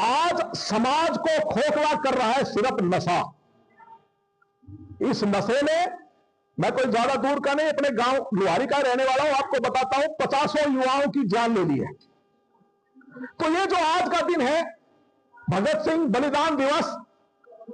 आज समाज को खोखला कर रहा है सिर्फ नशा। इस नशे ने, मैं कोई ज्यादा दूर का नहीं, अपने गांव लुहारी का रहने वाला हूं, आपको बताता हूं 50 युवाओं की जान ले ली है। तो ये जो आज का दिन है भगत सिंह बलिदान दिवस,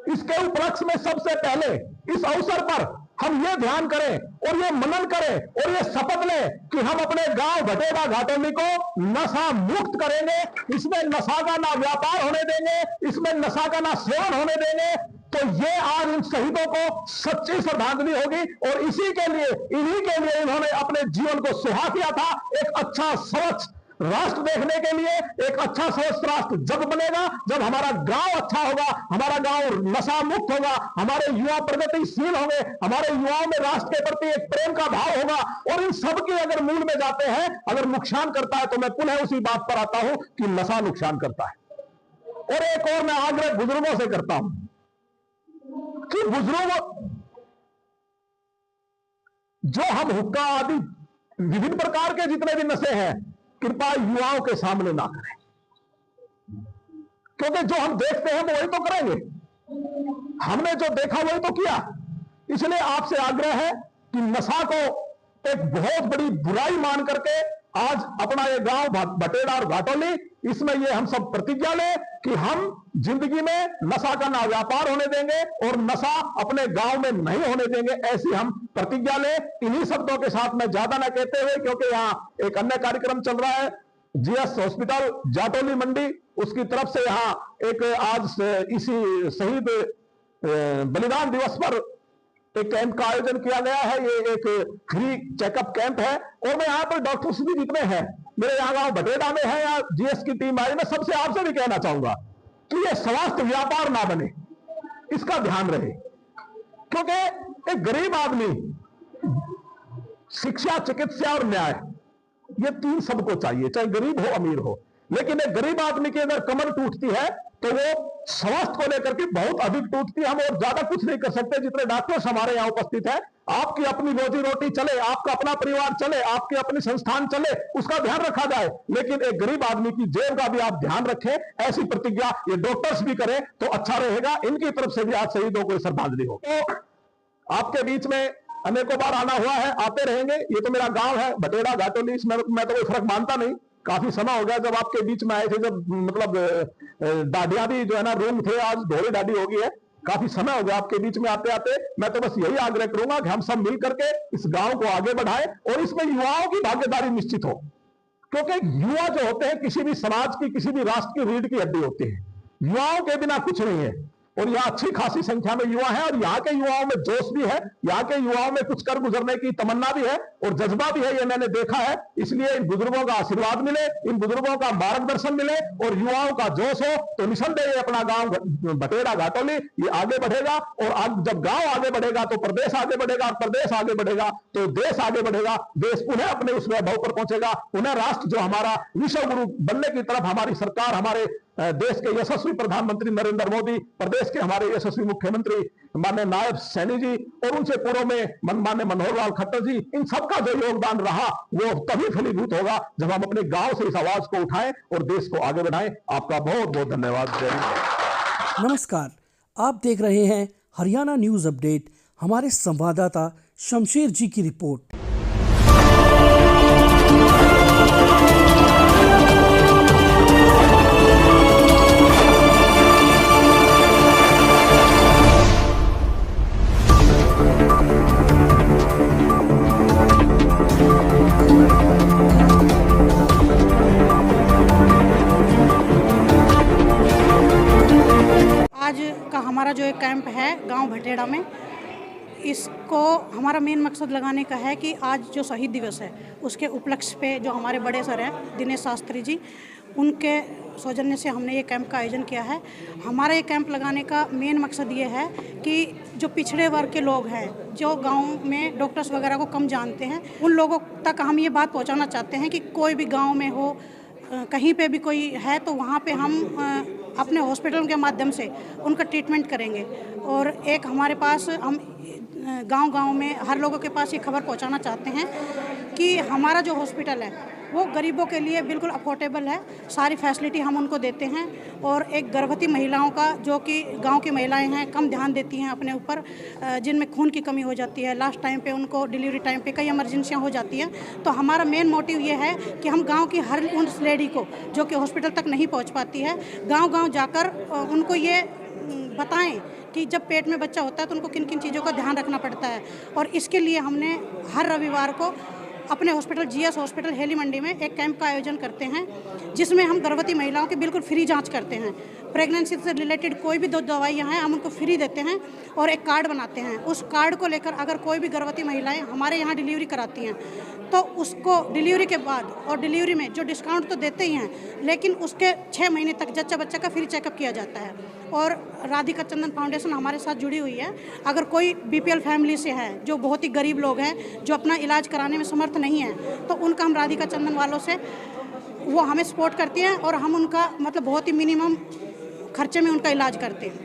इसके उपलक्ष्य में सबसे पहले इस अवसर पर हम ये ध्यान करें और ये मनन करें और ये शपथ लें कि हम अपने गांव भटेड़ा घाटोली को नशा मुक्त करेंगे। इसमें नशा का ना व्यापार होने देंगे, इसमें नशा का ना सेवन होने देंगे। तो ये आज इन शहीदों को सच्ची श्रद्धांजलि होगी और इसी के लिए, इन्हीं के लिए इन्होंने अपने जीवन को सुहा किया था। एक अच्छा स्वच्छ राष्ट्र देखने के लिए, एक अच्छा स्वच्छ राष्ट्र जब बनेगा जब हमारा गांव अच्छा होगा, हमारा गांव नशा मुक्त होगा, हमारे युवा प्रगतिशील होंगे, हमारे युवाओं में राष्ट्र के प्रति एक प्रेम का भाव होगा। और इन सब के अगर मूल में जाते हैं, अगर नुकसान करता है तो मैं पुनः उसी बात पर आता हूं कि नशा नुकसान करता है। और एक और मैं आग्रह बुजुर्गों से करता हूं कि बुजुर्ग जो हम हुक्का आदि विभिन्न प्रकार के जितने भी नशे हैं, कृपया युवाओं के सामने ना करें, क्योंकि जो हम देखते हैं वो वही तो करेंगे, हमने जो देखा वही तो किया। इसलिए आपसे आग्रह है कि नशा को एक बहुत बड़ी बुराई मान करके आज अपना ये गांव भटेड़ा और घाटोली, इसमें ये हम सब प्रतिज्ञा लें कि हम जिंदगी में नशा का ना व्यापार होने देंगे और नशा अपने गांव में नहीं होने देंगे, ऐसी हम प्रतिज्ञा लें। इन्हीं शब्दों के साथ मैं ज्यादा ना कहते हुए, क्योंकि यहाँ एक अन्य कार्यक्रम चल रहा है जीएस हॉस्पिटल जाटोली मंडी, उसकी तरफ से यहाँ एक आज इसी शहीद बलिदान दिवस पर एक कैंप का आयोजन किया गया है। ये एक फ्री चेकअप कैंप है और मैं यहाँ पर डॉक्टर्स भी जितने हैं मेरे यहाँ गांव भटेड़ा में है या जीएस की टीम आई, मैं सबसे आपसे भी कहना चाहूंगा कि ये स्वास्थ्य व्यापार ना बने, इसका ध्यान रहे। क्योंकि एक गरीब आदमी, शिक्षा, चिकित्सा और न्याय, ये तीन सबको चाहिए, चाहे गरीब हो अमीर हो। लेकिन एक गरीब आदमी की अगर कमर टूटती है तो वो स्वास्थ्य को लेकर के बहुत अधिक टूटती है। हम और ज्यादा कुछ नहीं कर सकते, जितने डॉक्टर्स हमारे यहाँ उपस्थित हैं। आपकी अपनी रोजी रोटी चले, आपका अपना परिवार चले, आपके अपने संस्थान चले, उसका ध्यान रखा जाए, लेकिन एक गरीब आदमी की जेब का भी आप ध्यान रखें। ऐसी प्रतिज्ञा ये डॉक्टर्स भी करें तो अच्छा रहेगा। इनकी तरफ से भी आज शहीदों को श्रद्धांजलि हो। तो आपके बीच में अनेकों बार आना हुआ है, आते रहेंगे। ये तो मेरा गांव है भटेड़ा घाटोली, इसमें मैं तो कोई फर्क मानता नहीं। काफी समय हो गया जब आपके बीच में आए थे, जब मतलब दाढ़ियां भी जो है ना रूम थे, आज धोड़ी दाढ़ी हो गई है। काफी समय हो गया आपके बीच में आते आते। मैं तो बस यही आग्रह करूंगा कि हम सब मिल करके इस गांव को आगे बढ़ाएं और इसमें युवाओं की भागीदारी निश्चित हो, क्योंकि युवा जो होते हैं किसी भी समाज की, किसी भी राष्ट्र की रीढ़ की हड्डी होती है। युवाओं के बिना कुछ नहीं है और यहाँ अच्छी खासी संख्या में युवा है और यहाँ के युवाओं में जोश भी है, यहाँ के युवाओं में कुछ कर गुजरने की तमन्ना भी है और जज्बा भी है, ये मैंने देखा है। इसलिए इन बुजुर्गों का आशीर्वाद मिले, इन बुजुर्गों का मार्गदर्शन मिले और युवाओं का जोश हो तो निसंदेह अपना गांव भटेड़ा घाटोली ये आगे बढ़ेगा। और जब गांव आगे बढ़ेगा तो प्रदेश आगे बढ़ेगा, और प्रदेश आगे बढ़ेगा तो देश आगे बढ़ेगा। देश पुनः अपने उस वैभव पर पहुंचेगा, पुनः राष्ट्र जो हमारा विश्व गुरु बनने की तरफ हमारी सरकार, हमारे देश के यशस्वी प्रधानमंत्री नरेंद्र मोदी, प्रदेश के हमारे यशस्वी मुख्यमंत्री माननीय नायब सैनी जी और उनसे पूर्व में माननीय मनोहर लाल खट्टर जी, इन सबका जो योगदान रहा वो तभी फलीभूत होगा जब हम अपने गांव से इस आवाज को उठाएं और देश को आगे बढ़ाएं। आपका बहुत बहुत धन्यवाद। नमस्कार, आप देख रहे हैं हरियाणा न्यूज अपडेट। हमारे संवाददाता शमशेर जी की रिपोर्ट। आज का हमारा जो एक कैंप है गांव भटेड़ा में, इसको हमारा मेन मकसद लगाने का है कि आज जो शहीद दिवस है उसके उपलक्ष्य पे जो हमारे बड़े सर हैं दिनेश शास्त्री जी, उनके सौजन्य से हमने ये कैंप का आयोजन किया है। हमारा ये कैंप लगाने का मेन मकसद ये है कि जो पिछड़े वर्ग के लोग हैं, जो गांव में डॉक्टर्स वगैरह को कम जानते हैं, उन लोगों तक हम ये बात पहुंचाना चाहते हैं कि कोई भी गांव में हो, कहीं पे भी कोई है तो वहाँ पे हम अपने हॉस्पिटल के माध्यम से उनका ट्रीटमेंट करेंगे। और एक हमारे पास हम गांव-गांव में हर लोगों के पास ये खबर पहुंचाना चाहते हैं कि हमारा जो हॉस्पिटल है वो गरीबों के लिए बिल्कुल अफोर्डेबल है, सारी फैसिलिटी हम उनको देते हैं। और एक गर्भवती महिलाओं का, जो कि गांव की महिलाएं हैं, कम ध्यान देती हैं अपने ऊपर, जिनमें खून की कमी हो जाती है, लास्ट टाइम पे उनको डिलीवरी टाइम पे कई इमरजेंसियां हो जाती हैं, तो हमारा मेन मोटिव ये है कि हम गांव की हर उस लेडी को जो कि हॉस्पिटल तक नहीं पहुंच पाती है, गांव-गांव जाकर उनको ये बताएं कि जब पेट में बच्चा होता है तो उनको किन किन चीज़ों का ध्यान रखना पड़ता है। और इसके लिए हमने हर रविवार को अपने हॉस्पिटल जीएस हॉस्पिटल हेली मंडी में एक कैंप का आयोजन करते हैं, जिसमें हम गर्भवती महिलाओं की बिल्कुल फ्री जांच करते हैं। प्रेगनेंसी से रिलेटेड कोई भी दवाइयाँ हैं हम उनको फ्री देते हैं और एक कार्ड बनाते हैं। उस कार्ड को लेकर अगर कोई भी गर्भवती महिलाएं हमारे यहाँ डिलीवरी कराती हैं तो उसको डिलीवरी के बाद और डिलीवरी में जो डिस्काउंट तो देते ही हैं, लेकिन उसके 6 महीने तक जच्चा बच्चा का फ्री चेकअप किया जाता है। और राधिका चंदन फाउंडेशन हमारे साथ जुड़ी हुई है। अगर कोई बीपीएल फैमिली से है, जो बहुत ही गरीब लोग हैं, जो अपना इलाज कराने में समर्थ नहीं है, तो उनका हम राधिका चंदन वालों से वो हमें सपोर्ट करती हैं और हम उनका मतलब बहुत ही मिनिमम खर्चे में उनका इलाज करते हैं।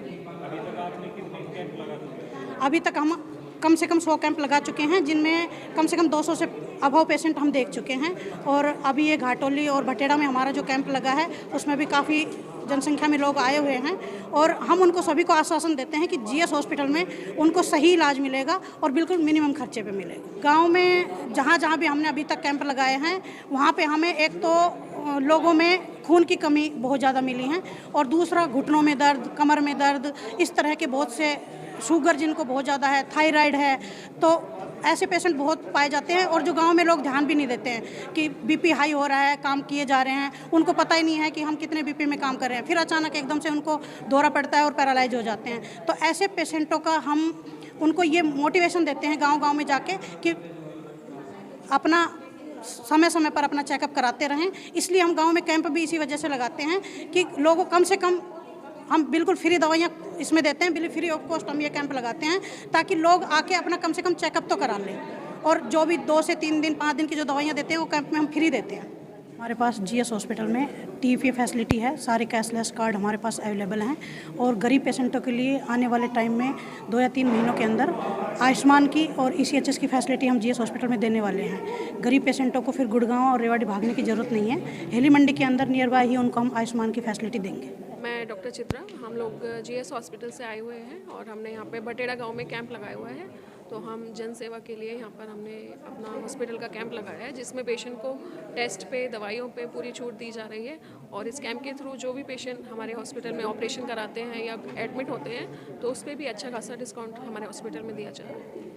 अभी तक हम कम से कम 100 कैंप लगा चुके हैं, जिनमें कम से कम 200 से अबव पेशेंट हम देख चुके हैं। और अभी ये घाटोली और भटेड़ा में हमारा जो कैंप लगा है उसमें भी काफ़ी जनसंख्या में लोग आए हुए हैं और हम उनको सभी को आश्वासन देते हैं कि जीएस हॉस्पिटल में उनको सही इलाज मिलेगा और बिल्कुल मिनिमम खर्चे पे मिलेगा। गांव में जहां भी हमने अभी तक कैंप लगाए हैं वहां पे हमें एक तो लोगों में खून की कमी बहुत ज़्यादा मिली है और दूसरा घुटनों में दर्द, कमर में दर्द, इस तरह के बहुत से, शुगर जिनको बहुत ज़्यादा है, थायराइड है, तो ऐसे पेशेंट बहुत पाए जाते हैं। और जो गांव में लोग ध्यान भी नहीं देते हैं कि बीपी हाई हो रहा है, काम किए जा रहे हैं, उनको पता ही नहीं है कि हम कितने बीपी में काम कर रहे हैं, फिर अचानक एकदम से उनको दौरा पड़ता है और पैरालाइज हो जाते हैं। तो ऐसे पेशेंटों का हम उनको ये मोटिवेशन देते हैं गांव-गांव में जाके कि अपना समय समय पर अपना चेकअप कराते रहें। इसलिए हम गाँव में कैंप भी इसी वजह से लगाते हैं कि लोगों कम से कम हम बिल्कुल फ्री दवाइयाँ इसमें देते हैं, बिल्कुल फ्री ऑफ कॉस्ट हम ये कैंप लगाते हैं ताकि लोग आके अपना कम से कम चेकअप तो करा लें। और जो भी 2 से 3 दिन 5 दिन की जो दवाइयाँ देते हैं वो कैंप में हम फ्री देते हैं। हमारे पास जीएस हॉस्पिटल में टीपी फैसिलिटी है, सारे कैशलेस कार्ड हमारे पास अवेलेबल हैं और गरीब पेशेंटों के लिए आने वाले टाइम में 2 या 3 महीनों के अंदर आयुष्मान की और ईसीएचएस की फैसिलिटी हम जीएस हॉस्पिटल में देने वाले हैं। गरीब पेशेंटों को फिर गुड़गांव और रेवाड़ी भागने की ज़रूरत नहीं है, हेली मंडी के अंदर नियर बाय ही उनको हम आयुष्मान की फैसिलिटी देंगे। मैं डॉक्टर चित्रा, हम लोग जीएस हॉस्पिटल से आए हुए हैं और हमने यहाँ पे भटेड़ा गांव में कैंप लगाया हुआ है। तो हम जन सेवा के लिए यहाँ पर हमने अपना हॉस्पिटल का कैंप लगाया है, जिसमें पेशेंट को टेस्ट पे, दवाइयों पे पूरी छूट दी जा रही है। और इस कैंप के थ्रू जो भी पेशेंट हमारे हॉस्पिटल में ऑपरेशन कराते हैं या एडमिट होते हैं तो उस पर भी अच्छा खासा डिस्काउंट हमारे हॉस्पिटल में दिया जा रहा है।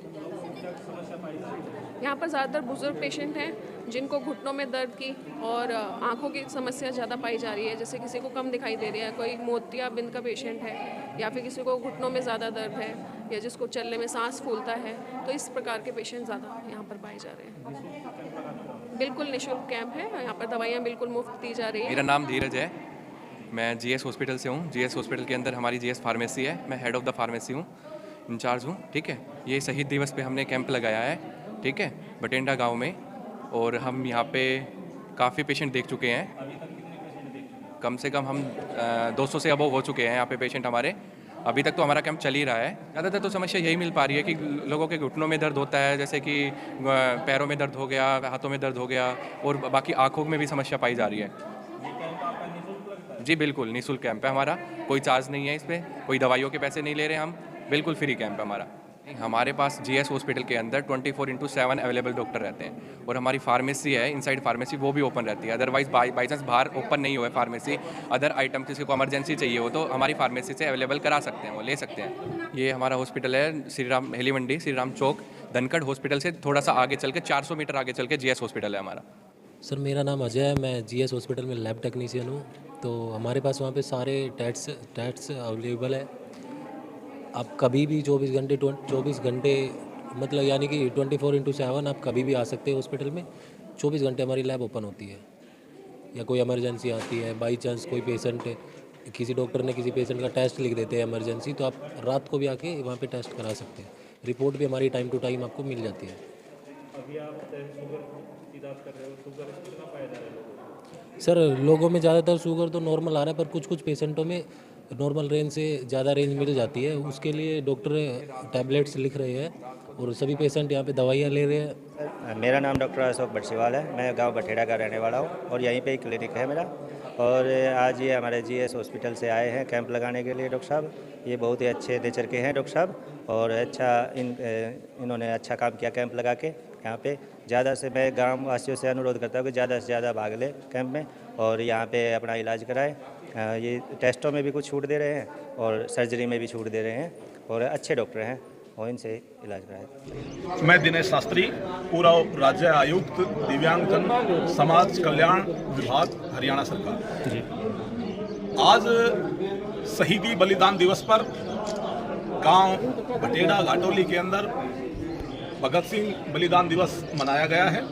यहाँ पर ज़्यादातर बुजुर्ग पेशेंट हैं जिनको घुटनों में दर्द की और आँखों की समस्या ज़्यादा पाई जा रही है। जैसे किसी को कम दिखाई दे रहा है, कोई मोतियाबिंद का पेशेंट है, या फिर किसी को घुटनों में ज़्यादा दर्द है, या जिसको चलने में सांस फूलता है, तो इस प्रकार के पेशेंट ज़्यादा यहाँ पर पाए जा रहे हैं। बिल्कुल निःशुल्क कैंप है, यहाँ पर दवाइयाँ बिल्कुल मुफ्त दी जा रही है। मेरा नाम धीरज है, मैं जीएस हॉस्पिटल से हूँ। जीएस हॉस्पिटल के अंदर हमारी जीएस फार्मेसी है, मैं हेड ऑफ़ द फार्मेसी हूँ, इंचार्ज हूँ। ठीक है, ये शहीद दिवस पे हमने कैंप लगाया है, ठीक है, भटेंडा गांव में। और हम यहाँ पे काफ़ी पेशेंट देख चुके हैं, कम से कम हम 200 से अबव हो चुके हैं यहाँ पे पेशेंट हमारे। अभी तक तो हमारा कैंप चल ही रहा है। ज़्यादातर तो समस्या यही मिल पा रही है कि लोगों के घुटनों में दर्द होता है, जैसे कि पैरों में दर्द हो गया, हाथों में दर्द हो गया, और बाकी आँखों में भी समस्या पाई जा रही है। जी बिल्कुल, निःशुल्क कैंप है हमारा, कोई चार्ज नहीं है इस पर, कोई दवाइयों के पैसे नहीं ले रहे हम, बिल्कुल फ्री कैंप है हमारा। हमारे पास जीएस हॉस्पिटल के अंदर 24/7 अवेलेबल डॉक्टर रहते हैं और हमारी फार्मेसी है, इनसाइड फार्मेसी, वो भी ओपन रहती है। अदरवाइज बाई चांस बाहर ओपन नहीं हुआ है फार्मेसी, अदर आइटम किसी को इमरजेंसी चाहिए हो तो हमारी फार्मेसी से अवेलेबल करा सकते हैं, वो ले सकते हैं। ये हमारा हॉस्पिटल है श्री राम हेली मंडी, श्री राम चौक, धनखड़ हॉस्पिटल से थोड़ा सा आगे चल के 400 मीटर आगे चल के जीएस हॉस्पिटल है हमारा। सर मेरा नाम अजय है, मैं जीएस हॉस्पिटल में लैब टेक्नीशियन हूँ। तो हमारे पास वहाँ पे सारे टेस्ट्स अवेलेबल है। आप कभी भी 24 घंटे मतलब यानी कि 24/7 आप कभी भी आ सकते हो हॉस्पिटल में। 24 घंटे हमारी लैब ओपन होती है। या कोई इमरजेंसी आती है, बाई चांस कोई पेशेंट, किसी डॉक्टर ने किसी पेशेंट का टेस्ट लिख देते हैं इमरजेंसी, तो आप रात को भी आके वहाँ पे टेस्ट करा सकते हैं। रिपोर्ट भी हमारी टाइम टू टाइम आपको मिल जाती है। अभी आप शुगर की बात कर रहे हो, शुगर कितना पाया जा रहा है लोगों को? सर लोगों में ज़्यादातर शुगर तो नॉर्मल आ रहा है, पर कुछ पेशेंटों में नॉर्मल रेंज से ज़्यादा रेंज मिल जाती है। उसके लिए डॉक्टर टैबलेट्स लिख रहे हैं और सभी पेशेंट यहाँ पे दवाइयाँ ले रहे हैं। मेरा नाम डॉक्टर अशोक बटसीवाल है। मैं गांव बठेड़ा का रहने वाला हूं और यहीं पे ही क्लिनिक है मेरा। और आज ये हमारे जीएस हॉस्पिटल से आए हैं कैंप लगाने के लिए डॉक्टर साहब। ये बहुत ही अच्छे नेचर के हैं डॉक्टर साहब और इन्होंने अच्छा काम किया कैंप लगा के यहाँ पे। ज़्यादा से मैं गाँव वासियों से अनुरोध करता हूँ कि ज़्यादा से ज़्यादा भाग ले कैंप में और यहाँ पे अपना इलाज कराएं। ये टेस्टों में भी कुछ छूट दे रहे हैं और सर्जरी में भी छूट दे रहे हैं और अच्छे डॉक्टर हैं और इनसे इलाज कराएं। मैं दिनेश शास्त्री, पूरा राज्य आयुक्त दिव्यांगजन समाज कल्याण विभाग, हरियाणा सरकार। आज शहीदी बलिदान दिवस पर गांव बठेड़ा घाटोली के अंदर भगत सिंह बलिदान दिवस मनाया गया है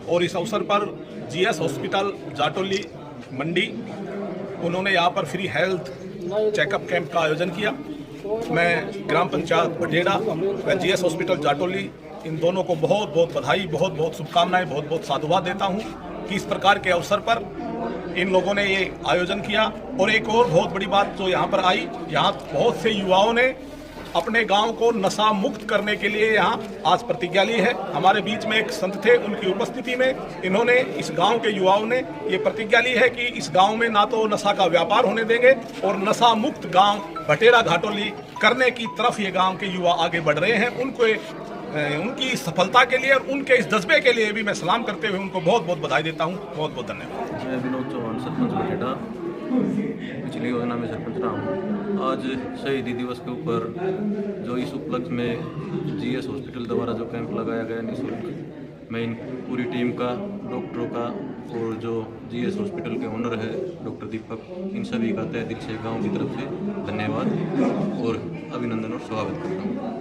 और इस अवसर पर जीएस हॉस्पिटल जाटोली मंडी उन्होंने यहाँ पर फ्री हेल्थ चेकअप कैंप का आयोजन किया। मैं ग्राम पंचायत बठेड़ा व जीएस हॉस्पिटल जाटोली इन दोनों को बहुत बहुत बधाई, बहुत बहुत शुभकामनाएं, बहुत बहुत साधुवाद देता हूं कि इस प्रकार के अवसर पर इन लोगों ने ये आयोजन किया। और एक और बहुत बड़ी बात जो यहाँ पर आई, यहाँ बहुत से युवाओं ने अपने गांव को नशा मुक्त करने के लिए यहाँ आज प्रतिज्ञा ली है। हमारे बीच में एक संत थे, उनकी उपस्थिति में इन्होंने, इस गांव के युवाओं ने ये प्रतिज्ञा ली है कि इस गांव में ना तो नशा का व्यापार होने देंगे और नशा मुक्त गांव बठेड़ा घाटोली करने की तरफ ये गांव के युवा आगे बढ़ रहे हैं। उनकी सफलता के लिए और उनके इस जज्बे के लिए भी मैं सलाम करते हुए उनको बहुत बहुत बधाई देता हूँ। बहुत बहुत धन्यवाद। मैं विनोद चौहान, सरपंच बठेड़ा, पिछली योजना में सरपंच रहा हूँ। आज शहीदी दिवस के ऊपर जो इस उपलक्ष्य में जीएस हॉस्पिटल द्वारा जो कैंप लगाया गया निःशुल्क, मैं इन पूरी टीम का, डॉक्टरों का और जो जीएस हॉस्पिटल के ओनर है डॉक्टर दीपक, इन सभी का तहे दिल से गांव की तरफ से धन्यवाद और अभिनंदन और स्वागत करता हूँ।